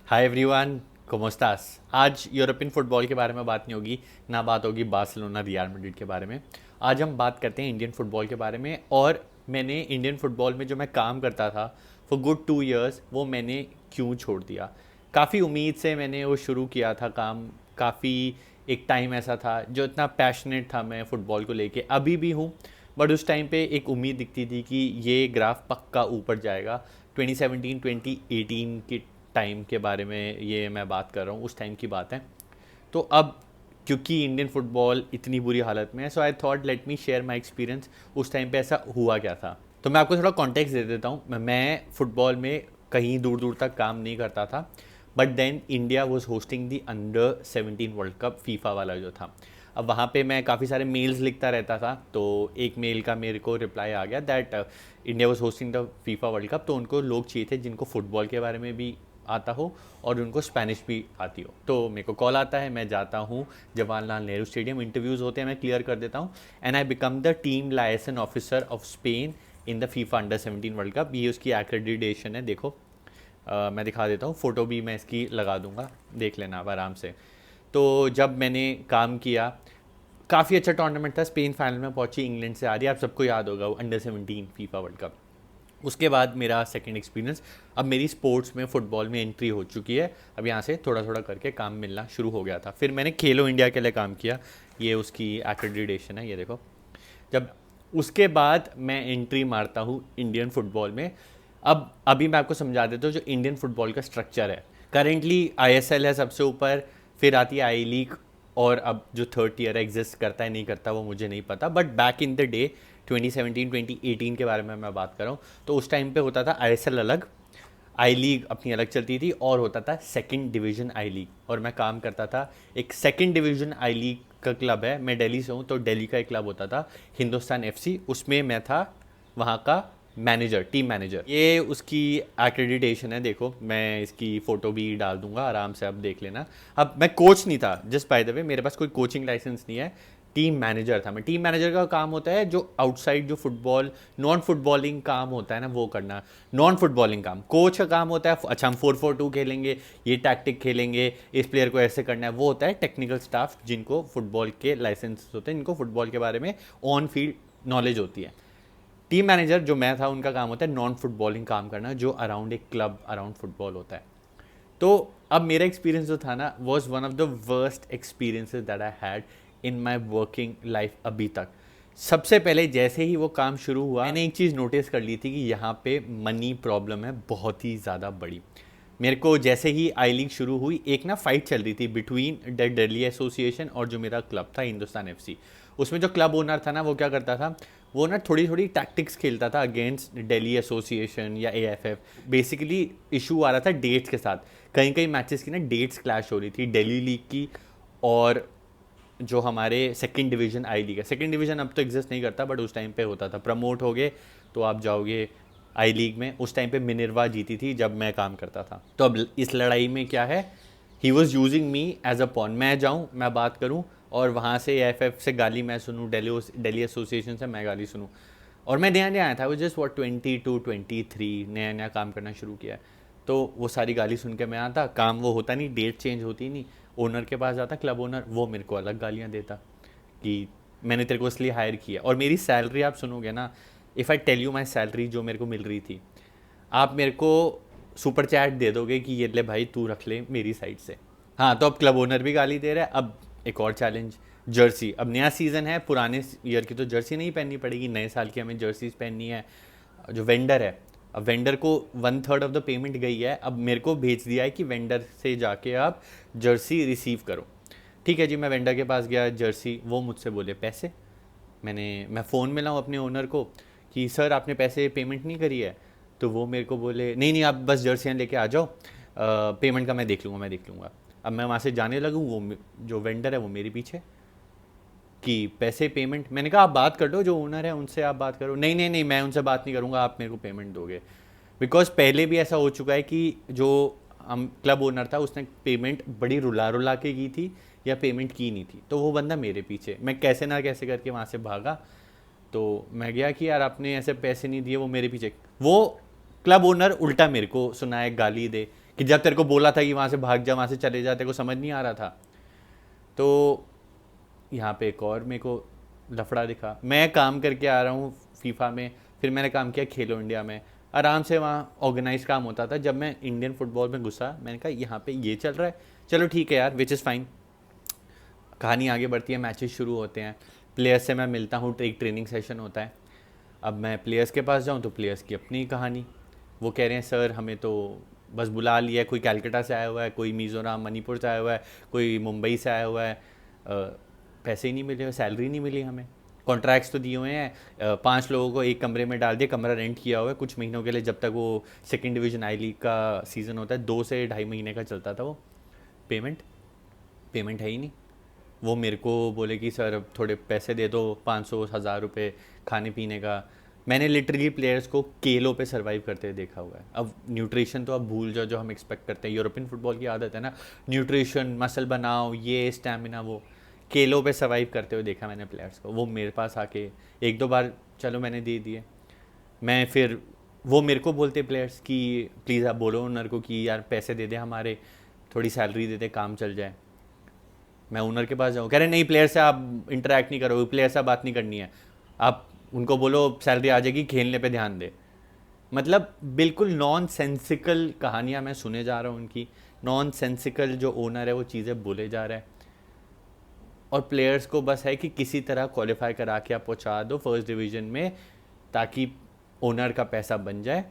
Hi everyone, ¿cómo estás? आज European football के बारे में बात नहीं होगी, ना बात होगी बार्सिलोना रियल मैड्रिड के बारे में। आज हम बात करते हैं इंडियन फुटबॉल के बारे में। और मैंने इंडियन फुटबॉल में जो मैं काम करता था फॉर गुड 2 इयर्स, वो मैंने क्यों छोड़ दिया। काफ़ी उम्मीद से मैंने वो शुरू किया था काम। काफ़ी एक टाइम ऐसा था जो इतना पैशनेट था मैं फ़ुटबॉल को लेके, अभी भी हूँ। बट उस टाइम पे एक उम्मीद दिखती थी कि ये ग्राफ पक्का ऊपर जाएगा। 2017 2018 की टाइम के बारे में ये मैं बात कर रहा हूँ, उस टाइम की बात है। तो अब क्योंकि इंडियन फुटबॉल इतनी बुरी हालत में है, so I thought let me share my experience उस टाइम पे ऐसा हुआ क्या था। तो मैं आपको थोड़ा कॉन्टेक्स्ट दे देता हूँ। मैं फुटबॉल में कहीं दूर दूर तक काम नहीं करता था, but then India was hosting the under 17 world cup, FIFA वाला जो था। अब वहाँ पे मैं काफ़ी सारे मेल्स लिखता रहता था, तो एक मेल का मेरे को रिप्लाई आ गया that India was hosting the FIFA world cup. तो उनको लोग चाहिए थे जिनको फुटबॉल के बारे में भी आता हो और उनको स्पेनिश भी आती हो। तो मेरे को कॉल आता है, मैं जाता हूँ जवाहरलाल नेहरू स्टेडियम, इंटरव्यूज़ होते हैं, मैं क्लियर कर देता हूँ। And I become the team licence officer of Spain in the FIFA under 17 world cup. ये उसकी एक्रेडिटेशन है, देखो। मैं दिखा देता हूँ, फ़ोटो भी मैं इसकी लगा दूंगा, देख लेना आप आराम से। तो जब मैंने काम किया, काफ़ी अच्छा टूर्नामेंट था। स्पेन फाइनल में पहुंची, इंग्लैंड से आ रही है, आप सबको याद होगा वो अंडर 17 फीफा वर्ल्ड कप। उसके बाद मेरा सेकंड एक्सपीरियंस, अब मेरी स्पोर्ट्स में फुटबॉल में एंट्री हो चुकी है। अब यहाँ से थोड़ा थोड़ा करके काम मिलना शुरू हो गया था। फिर मैंने खेलो इंडिया के लिए काम किया, ये उसकी एक्रेडिटेशन है, ये देखो। जब उसके बाद मैं एंट्री मारता हूँ इंडियन फुटबॉल में। अब अभी मैं आपको समझा देता हूँ जो इंडियन फुटबॉल का स्ट्रक्चर है। करेंटली आईएसएल है सबसे ऊपर, फिर आती है आई लीग, और अब जो थर्ड टीयर एग्जिस्ट करता है नहीं करता वो मुझे नहीं पता। But back in the day 2017 2018 के बारे में मैं बात कर रहा हूँ, तो उस टाइम पे होता था आईएसएल अलग, आई लीग अपनी अलग चलती थी, और होता था सेकंड डिवीजन आई लीग। और मैं काम करता था एक सेकंड डिवीजन आई लीग का क्लब है, मैं दिल्ली से हूँ, तो दिल्ली का एक क्लब होता था हिंदुस्तान एफसी, उसमें मैं था वहाँ का मैनेजर, टीम मैनेजर। ये उसकी एक्रेडिटेशन है, देखो। मैं इसकी फ़ोटो भी डाल दूंगा, आराम से आप देख लेना। अब मैं कोच नहीं था, जस्ट बाय द वे, मेरे पास कोई कोचिंग लाइसेंस नहीं है। टीम मैनेजर था मैं। टीम मैनेजर का काम होता है जो आउटसाइड जो फुटबॉल नॉन फुटबॉलिंग काम होता है ना, वो करना। नॉन फुटबॉलिंग काम कोच का काम होता है। अच्छा, हम 4-4-2 खेलेंगे, ये टैक्टिक खेलेंगे, इस प्लेयर को ऐसे करना है, वो होता है टेक्निकल स्टाफ जिनको फुटबॉल के लाइसेंस होते हैं, इनको फुटबॉल के बारे में ऑन फील्ड नॉलेज होती है। टीम मैनेजर जो मैं था, उनका काम होता है नॉन फुटबॉलिंग काम करना, जो अराउंड एक क्लब अराउंड फुटबॉल होता है। तो अब मेरा एक्सपीरियंस जो था ना, was one of the worst experiences that I had in my working life अभी तक। सबसे पहले जैसे ही वो काम शुरू हुआ, मैंने एक चीज़ नोटिस कर ली थी कि यहाँ पे मनी प्रॉब्लम है बहुत ही ज़्यादा बड़ी। मेरे को जैसे ही आई लीग शुरू हुई, एक ना फाइट चल रही थी बिटवीन द दिल्ली एसोसिएशन और जो मेरा क्लब था हिंदुस्तान एफसी। उसमें जो क्लब ओनर था ना, वो क्या करता था, वो ना थोड़ी थोड़ी टैक्टिक्स खेलता था अगेंस्ट दिल्ली एसोसिएशन या एएफएफ। बेसिकली इशू आ रहा था डेट्स के साथ। कहीं कहीं मैचेस की ना डेट्स क्लैश हो रही थी, दिल्ली लीग की और जो हमारे सेकंड डिवीजन आई लीग है। सेकंड डिवीजन अब तो एग्जिस्ट नहीं करता, बट उस टाइम पे होता था। प्रमोट हो गए तो आप जाओगे आई लीग में। उस टाइम पे मिनर्वा जीती थी जब मैं काम करता था। तो अब इस लड़ाई में क्या है, he was using me as a pawn. मैं जाऊँ, मैं बात करूँ, और वहाँ से एफ से गाली मैं सुनूँ, दिल्ली एसोसिएशन से मैं गाली सुनूँ। और मैं नया नया आया था, वो जस्ट वो 22-23 नया नया काम करना शुरू किया। तो वो सारी गाली सुन के मैं आता, काम वो होता नहीं, डेट चेंज होती नहीं। ओनर के पास जाता, क्लब ओनर, वो मेरे को अलग गालियाँ देता कि मैंने तेरे को इसलिए हायर किया। और मेरी सैलरी आप सुनोगे ना, if I tell you my salary जो मेरे को मिल रही थी, आप मेरे को सुपर चैट दे दोगे कि ये ले भाई, तू रख ले मेरी साइड से। हाँ, तो अब क्लब ओनर भी गाली दे रहा है। अब एक और चैलेंज, जर्सी। अब नया सीज़न है, पुराने ईयर की तो जर्सी नहीं पहननी पड़ेगी, नए साल की हमें जर्सीज पहननी है। जो वेंडर है, अब वेंडर को 1/3 ऑफ द पेमेंट गई है, अब मेरे को भेज दिया है कि वेंडर से जाके आप जर्सी रिसीव करो। ठीक है जी, मैं वेंडर के पास गया, जर्सी, वो मुझसे बोले पैसे। मैं फ़ोन में लाऊँ अपने ओनर को कि सर आपने पैसे पेमेंट नहीं करी है। तो वो मेरे को बोले नहीं नहीं, आप बस जर्सियाँ लेके आ जाओ, पेमेंट का मैं देख लूँगा, मैं देख लूँगा। अब मैं वहाँ से जाने लगूँ, वो जो वेंडर है वो मेरे पीछे कि पैसे पेमेंट। मैंने कहा आप बात कर लो, जो ओनर है उनसे आप बात करो। नहीं नहीं नहीं, मैं उनसे बात नहीं करूँगा, आप मेरे को पेमेंट दोगे। बिकॉज पहले भी ऐसा हो चुका है कि जो हम क्लब ओनर था, उसने पेमेंट बड़ी रुला रुला के की थी या पेमेंट की नहीं थी, तो वो बंदा मेरे पीछे। मैं कैसे ना कैसे करके वहाँ से भागा। तो मैं गया कि यार आपने ऐसे पैसे नहीं दिए, वो मेरे पीछे। वो क्लब ओनर उल्टा मेरे को सुनाए गाली दे कि जब तेरे को बोला था कि वहाँ से भाग जा, वहाँ से चले जा, तेरे को समझ नहीं आ रहा था। तो यहाँ पे एक और मेरे को लफड़ा दिखा। मैं काम करके आ रहा हूँ फीफा में, फिर मैंने काम किया खेलो इंडिया में, आराम से वहाँ ऑर्गेनाइज काम होता था। जब मैं इंडियन फुटबॉल में घुसा, मैंने कहा यहाँ पे ये चल रहा है, चलो ठीक है यार, विच इज़ फाइन। कहानी आगे बढ़ती है, मैचेस शुरू होते हैं, प्लेयर्स से मैं मिलता हूँ, एक ट्रेनिंग सेशन होता है। अब मैं प्लेयर्स के पास जाऊँ तो प्लेयर्स की अपनी कहानी, वो कह रहे हैं सर हमें तो बस बुला लिया है, कोई कैलकाटा से आया हुआ है, कोई मिज़ोरम मणिपुर से आया हुआ है, कोई मुंबई से आया हुआ है, पैसे ही नहीं मिले, सैलरी नहीं मिली हमें, कॉन्ट्रैक्ट्स तो दिए हुए हैं, 5 लोगों को एक कमरे में डाल दिया, कमरा रेंट किया हुआ है कुछ महीनों के लिए, जब तक वो सेकंड डिवीज़न आई लीग का सीज़न होता है, 2 से ढाई महीने का चलता था वो। पेमेंट पेमेंट है ही नहीं। वो मेरे को बोले कि सर अब थोड़े पैसे दे दो, 500 1000 रुपये खाने पीने का। मैंने लिटरली प्लेयर्स को केलों पे सरवाइव करते हुए देखा हुआ है। अब न्यूट्रिशन तो अब भूल जाओ, जो हम एक्सपेक्ट करते हैं, यूरोपियन फुटबॉल की आदत है ना, न्यूट्रिशन मसल बनाओ, ये स्टैमिना, वो केलों पे सर्वाइव करते हुए देखा मैंने प्लेयर्स को। वो मेरे पास आके एक दो बार चलो मैंने दे दिए, मैं फिर वो मेरे को बोलते प्लेयर्स कि प्लीज़ आप बोलो ओनर को कि यार पैसे दे दे हमारे, थोड़ी सैलरी दे दे, काम चल जाए। मैं ओनर के पास जाऊँ, कह रहे नहीं प्लेयर से आप इंटरेक्ट नहीं करोगे, प्लेयर से बात नहीं करनी है, आप उनको बोलो सैलरी आ जाएगी, खेलने पे ध्यान दे। मतलब बिल्कुल नॉन सेंसिकल कहानियाँ मैं सुने जा रहा हूँ उनकी, नॉन सेंसिकल जो ओनर है वो चीज़ें बोले जा रहे हैं। और प्लेयर्स को बस है कि किसी तरह क्वालिफाई करा के आप पहुँचा दो फर्स्ट डिवीज़न में, ताकि ओनर का पैसा बन जाए,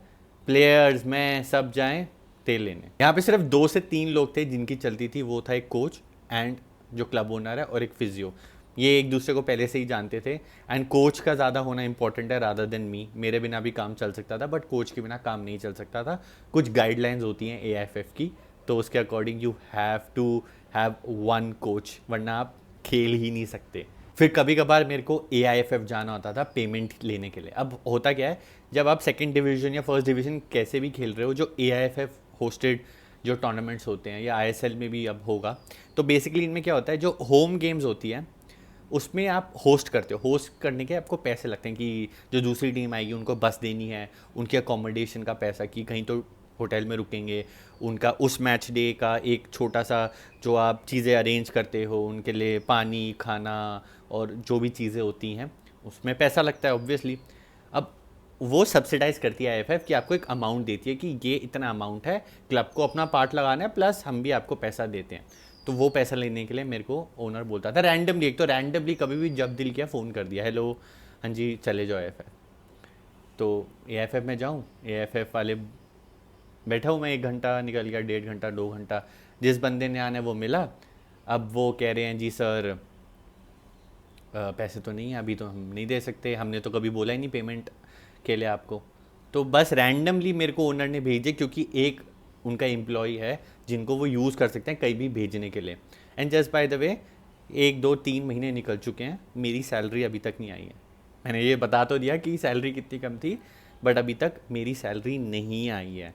प्लेयर्स में सब जाएं तेल लेने। यहाँ पे सिर्फ 2 से 3 लोग थे जिनकी चलती थी, वो था एक कोच एंड जो क्लब ओनर है, और एक फिजियो। ये एक दूसरे को पहले से ही जानते थे, एंड कोच का ज़्यादा होना इंपॉर्टेंट है रादर देन मी। मेरे बिना भी काम चल सकता था, बट कोच के बिना काम नहीं चल सकता था। कुछ गाइडलाइंस होती हैं AIFF की, तो उसके according you have to have one coach, वरना आप खेल ही नहीं सकते। फिर कभी कभार मेरे को AIFF जाना होता था पेमेंट लेने के लिए। अब होता क्या है, जब आप सेकंड डिवीज़न या फर्स्ट डिवीज़न कैसे भी खेल रहे हो, जो AIFF होस्टेड जो टूर्नामेंट्स होते हैं, या ISL में भी अब होगा, तो बेसिकली इनमें क्या होता है, जो होम गेम्स होती हैं उसमें आप होस्ट करते हो। होस्ट करने के आपको पैसे लगते हैं, कि जो दूसरी टीम आएगी उनको बस देनी है, उनके अकोमोडेशन का पैसा, कि कहीं तो होटल में रुकेंगे, उनका उस मैच डे का एक छोटा सा जो आप चीज़ें अरेंज करते हो उनके लिए, पानी खाना और जो भी चीज़ें होती हैं, उसमें पैसा लगता है ऑब्वियसली। अब वो सब्सिडाइज करती है AIFF, कि आपको एक अमाउंट देती है कि ये इतना अमाउंट है, क्लब को अपना पार्ट लगाना है, प्लस हम भी आपको पैसा देते हैं। तो वो पैसा लेने के लिए मेरे को ओनर बोलता था रैंडमली, एक तो रैंडमली कभी भी जब दिल किया फ़ोन कर दिया, हेलो हाँ जी चले जाओ AIFF। तो AIFF में जाऊँ, AIFF वाले बैठा हूँ मैं, 1 घंटा निकल गया, 1.5 घंटा 2 घंटा, जिस बंदे ने आना है वो मिला। अब वो कह रहे हैं जी सर पैसे तो नहीं है अभी, तो हम नहीं दे सकते, हमने तो कभी बोला ही नहीं पेमेंट के लिए आपको। तो बस रैंडमली मेरे को ओनर ने भेजे, क्योंकि एक उनका एम्प्लॉय है जिनको वो यूज़ कर सकते हैं कहीं भी भेजने के लिए। And just by the way 1 2 3 महीने निकल चुके हैं, मेरी सैलरी अभी तक नहीं आई है। मैंने ये बता तो दिया कि सैलरी कितनी कम थी, बट अभी तक मेरी सैलरी नहीं आई है।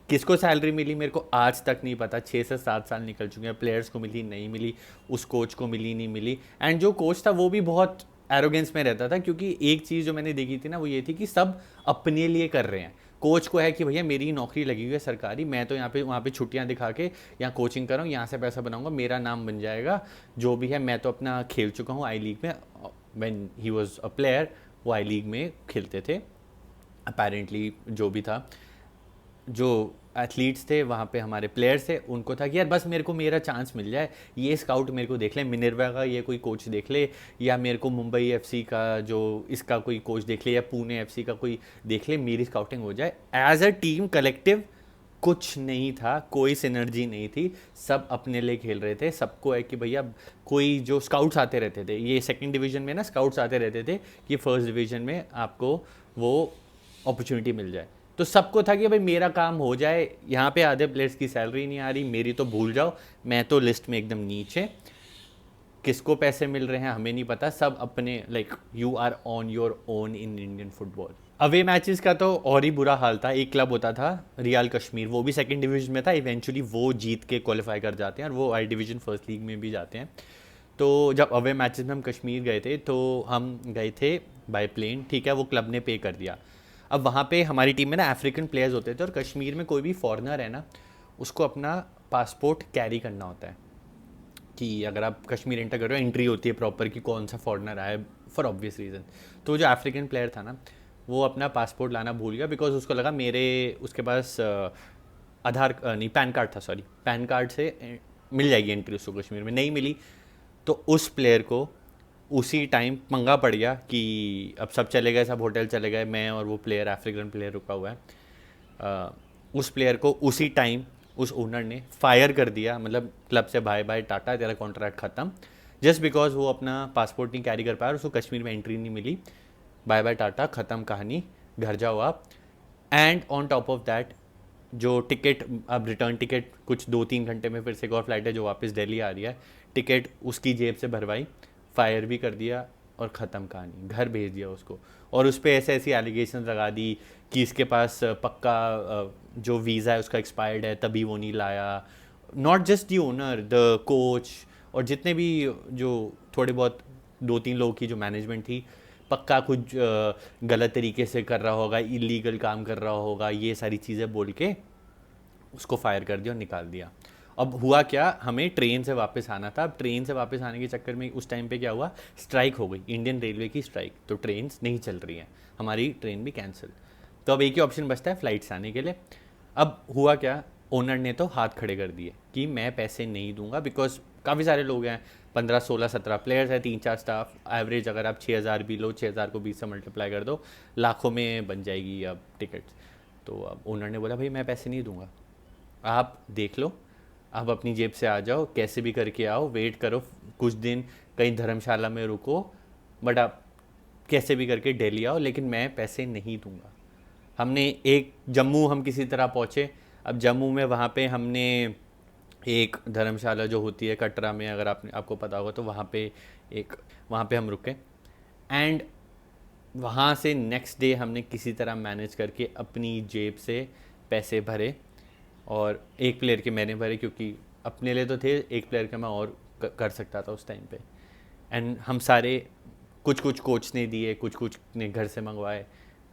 किसको सैलरी मिली मेरे को आज तक नहीं पता। 6 से 7 साल निकल चुके हैं, प्लेयर्स को मिली नहीं मिली, उस कोच को मिली नहीं मिली। एंड जो कोच था वो भी बहुत एरोगेंस में रहता था, क्योंकि एक चीज़ जो मैंने देखी थी ना, वो ये थी कि सब अपने लिए कर रहे हैं। कोच को है कि भैया मेरी नौकरी लगी हुई है सरकारी, मैं तो यहाँ पे वहाँ पे छुट्टियाँ दिखा के यहाँ कोचिंग कर रहा हूँ, यहाँ से पैसा बनाऊंगा, मेरा नाम बन जाएगा, जो भी है मैं तो अपना खेल चुका हूँ आई लीग में। When he was a player, वो आई लीग में खेलते थे अपेरेंटली। जो भी था, जो एथलीट्स थे वहाँ पे, हमारे प्लेयर्स थे, उनको था कि यार बस मेरे को मेरा चांस मिल जाए, ये स्काउट मेरे को देख ले, मिनर्वा का ये कोई कोच देख ले, या मेरे को मुंबई FC का जो इसका कोई कोच देख ले, या पुणे FC का कोई देख ले, मेरी स्काउटिंग हो जाए। एज अ टीम कलेक्टिव कुछ नहीं था, कोई सिनर्जी नहीं थी, सब अपने लिए खेल रहे थे। सबको है कि भैया, कोई जो स्काउट्स आते रहते थे, ये सेकंड डिवीज़न में ना स्काउट्स आते रहते थे कि फर्स्ट डिवीज़न में आपको वो अपॉर्चुनिटी मिल जाए। तो सबको था कि भाई मेरा काम हो जाए। यहाँ पे आधे प्लेयर्स की सैलरी नहीं आ रही, मेरी तो भूल जाओ, मैं तो लिस्ट में एकदम नीचे। किसको पैसे मिल रहे हैं हमें नहीं पता, सब अपने like you are on your own in Indian football. Away matches का तो और ही बुरा हाल था। एक क्लब होता था रियल कश्मीर, वो भी सेकंड डिवीजन में था, इवेंचुअली वो जीत के क्वालिफाई कर जाते हैं और वो आई डिवीजन फर्स्ट लीग में भी जाते हैं। तो जब अवे मैचेस में हम कश्मीर गए थे, तो हम गए थे बाय प्लेन, ठीक है, वो क्लब ने पे कर दिया। अब वहाँ पे हमारी टीम में ना अफ्रीकन प्लेयर्स होते थे, और कश्मीर में कोई भी फॉरेनर है ना, उसको अपना पासपोर्ट कैरी करना होता है कि अगर आप कश्मीर एंटर कर रहे हो, एंट्री होती है प्रॉपर कि कौन सा फॉरनर आया, फॉर ऑब्वियस रीज़न। तो जो अफ्रीकन प्लेयर था ना, वो अपना पासपोर्ट लाना भूल गया, बिकॉज उसको लगा मेरे उसके पास आधार नहीं, पैन कार्ड था, सॉरी, पैन कार्ड से मिल जाएगी एंट्री उसको कश्मीर में, नहीं मिली। तो उस प्लेयर को उसी टाइम पंगा पड़ गया कि अब सब चले गए, सब होटल चले गए, मैं और वो प्लेयर, अफ्रीकन प्लेयर रुका हुआ है। उस प्लेयर को उसी टाइम उस ओनर ने फायर कर दिया, मतलब क्लब से बाय बाय टाटा, तेरा कॉन्ट्रैक्ट ख़त्म, जस्ट बिकॉज वो अपना पासपोर्ट नहीं कैरी कर पाया और उसको कश्मीर में एंट्री नहीं मिली। बाय बाय टाटा, ख़त्म कहानी, घर जाओ आप। And on top of that, जो टिकट, अब रिटर्न टिकट कुछ 2-3 घंटे में फिर से एक और फ्लाइट है जो वापस दिल्ली आ रही है, टिकट उसकी जेब से भरवाई, फायर भी कर दिया और ख़त्म कहानी, घर भेज दिया उसको। और उस पर ऐसे ऐसी एलिगेशन लगा दी कि इसके पास पक्का जो वीज़ा है उसका एक्सपायर्ड है, तभी वो नहीं लाया। Not just the owner, the coach और जितने भी जो थोड़े बहुत 2-3 लोगों की जो मैनेजमेंट थी, पक्का कुछ गलत तरीके से कर रहा होगा, इलीगल काम कर रहा होगा, ये सारी चीज़ें बोल के उसको फायर कर दिया और निकाल दिया। अब हुआ क्या, हमें ट्रेन से वापस आना था। अब ट्रेन से वापस आने के चक्कर में उस टाइम पे क्या हुआ, स्ट्राइक हो गई, इंडियन रेलवे की स्ट्राइक, तो ट्रेन नहीं चल रही हैं, हमारी ट्रेन भी कैंसिल। तो अब एक ही ऑप्शन बचता है फ्लाइट से आने के लिए। अब हुआ क्या, ओनर ने तो हाथ खड़े कर दिए कि मैं पैसे नहीं दूंगा, बिकॉज काफ़ी सारे लोग हैं, 15-16-17 प्लेयर्स हैं, 3-4 स्टाफ, एवरेज अगर आप 6,000 भी लो, 6,000 को 20 से मल्टीप्लाई कर दो, लाखों में बन जाएगी अब टिकट्स। तो अब ओनर ने बोला भाई मैं पैसे नहीं दूंगा, आप देख लो, आप अपनी जेब से आ जाओ, कैसे भी करके आओ, वेट करो कुछ दिन, कहीं धर्मशाला में रुको, बट आप कैसे भी करके दिल्ली आओ, लेकिन मैं पैसे नहीं दूंगा। हमने एक जम्मू हम किसी तरह पहुँचे। अब जम्मू में वहाँ पे हमने एक धर्मशाला जो होती है कटरा में, अगर आपको पता होगा, तो वहाँ पे हम रुके। एंड वहाँ से नेक्स्ट डे हमने किसी तरह मैनेज करके अपनी जेब से पैसे भरे, और एक प्लेयर के मैंने भरे क्योंकि अपने लिए तो थे, एक प्लेयर का मैं और कर सकता था उस टाइम पे। एंड हम सारे, कुछ कुछ कोच ने दिए, कुछ कुछ ने घर से मंगवाए,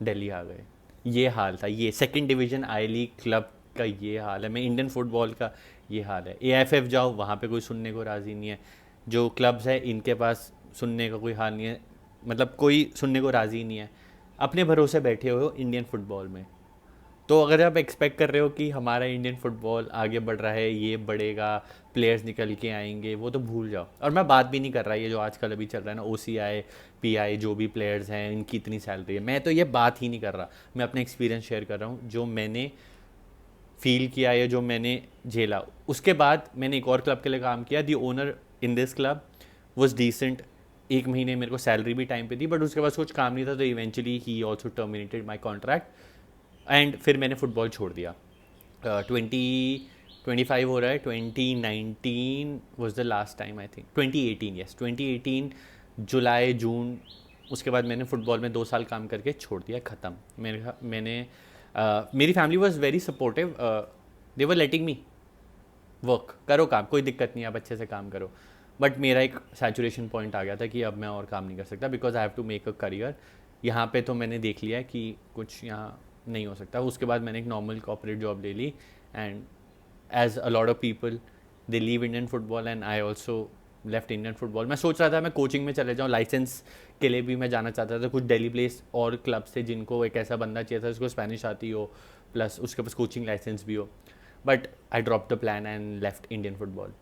दिल्ली आ गए। ये हाल था, ये सेकंड डिवीज़न आई लीग क्लब का ये हाल है। मैं इंडियन फुटबॉल का ये हाल है। एएफएफ जाओ, वहाँ पे कोई सुनने को राज़ी नहीं है। जो क्लब्स है इनके पास सुनने का कोई हाल नहीं है, मतलब कोई सुनने को राज़ी नहीं है। अपने भरोसे बैठे हुए हो इंडियन फुटबॉल में। तो अगर आप एक्सपेक्ट कर रहे हो कि हमारा इंडियन फुटबॉल आगे बढ़ रहा है, ये बढ़ेगा, प्लेयर्स निकल के आएंगे, वो तो भूल जाओ। और मैं बात भी नहीं कर रहा, ये जो आजकल अभी चल रहा है ना, ओसीआई, पीआई, जो भी प्लेयर्स हैं इनकी इतनी सैलरी है, मैं तो ये बात ही नहीं कर रहा। मैं अपना एक्सपीरियंस शेयर कर रहा हूँ, जो मैंने फील किया या जो मैंने झेला। उसके बाद मैंने एक और क्लब के लिए काम किया, the owner in this club was decent. 1 महीने मेरे को सैलरी भी टाइम पे दी, बट उसके बाद कुछ काम नहीं था, तो eventually he also terminated my contract. And फिर मैंने फुटबॉल छोड़ दिया। 2025 हो रहा है, 2019 was the last time, I think 2018, yes 2018 जुलाई जून। उसके बाद मैंने फ़ुटबॉल में 2 साल काम करके छोड़ दिया, ख़त्म। मेरी family was very supportive, they were letting me work, करो काम, कोई दिक्कत नहीं, आप अच्छे से काम करो। बट मेरा एक सैचुरेशन पॉइंट आ गया था कि अब मैं और काम नहीं कर सकता, because I have to make a career. यहाँ पे तो मैंने देख लिया कि कुछ यहाँ नहीं हो सकता। उसके बाद मैंने एक नॉर्मल कॉर्पोरेट जॉब ले ली, and as a lot of people they leave Indian football, and I also left Indian football. मैं सोच रहा था मैं कोचिंग में चले जाऊँ, लाइसेंस के लिए भी मैं जाना चाहता था। कुछ दिल्ली प्लेस और क्लब्स थे जिनको एक ऐसा बंदा चाहिए था जिसको स्पेनिश आती हो, प्लस उसके पास कोचिंग लाइसेंस भी हो, but I drop the plan and left Indian football.